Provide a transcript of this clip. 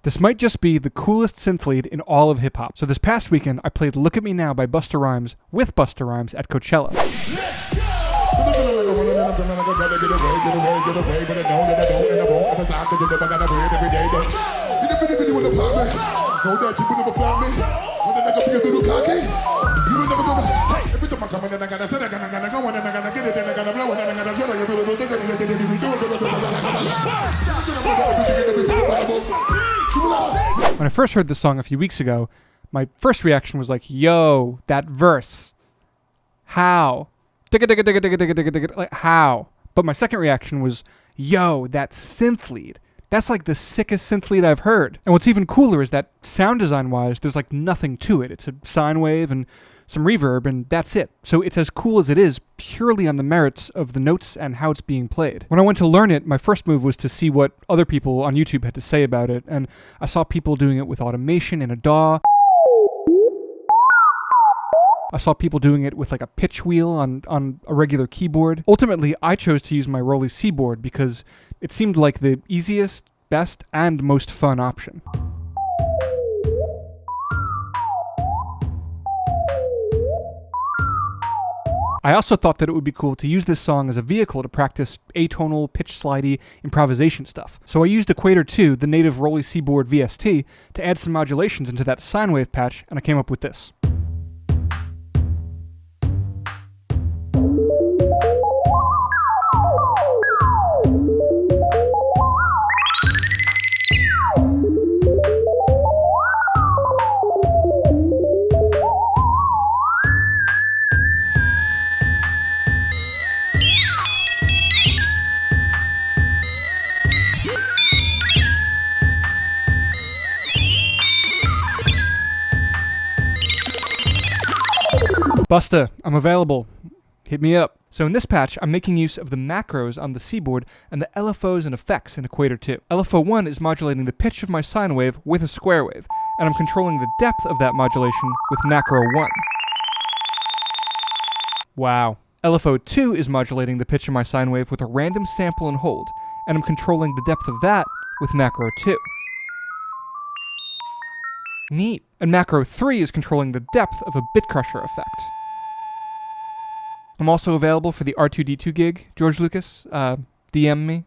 This might just be the coolest synth lead in all of hip-hop. So this past weekend, I played Look at Me Now by Busta Rhymes with Busta Rhymes at Coachella. When I first heard this song a few weeks ago, my first reaction was like, yo, that verse. How? Like, how? But my second reaction was, yo, that synth lead. That's like the sickest synth lead I've heard. And what's even cooler is that sound design-wise, there's like nothing to it. It's a sine wave and some reverb, and that's it. So it's as cool as it is purely on the merits of the notes and how it's being played. When I went to learn it, my first move was to see what other people on YouTube had to say about it, and I saw people doing it with automation in a DAW. I saw people doing it with like a pitch wheel on a regular keyboard. Ultimately, I chose to use my Roli Seaboard because it seemed like the easiest, best, and most fun option. I also thought that it would be cool to use this song as a vehicle to practice atonal, pitch-slidey improvisation stuff. So I used Equator 2, the native Roli Seaboard VST, to add some modulations into that sine wave patch, and I came up with this. Busta, I'm available. Hit me up. So in this patch, I'm making use of the macros on the Seaboard and the LFOs and effects in Equator 2. LFO 1 is modulating the pitch of my sine wave with a square wave, and I'm controlling the depth of that modulation with macro 1. Wow. LFO 2 is modulating the pitch of my sine wave with a random sample and hold, and I'm controlling the depth of that with macro 2. Neat. And macro 3 is controlling the depth of a bit crusher effect. I'm also available for the R2-D2 gig. George Lucas, DM me.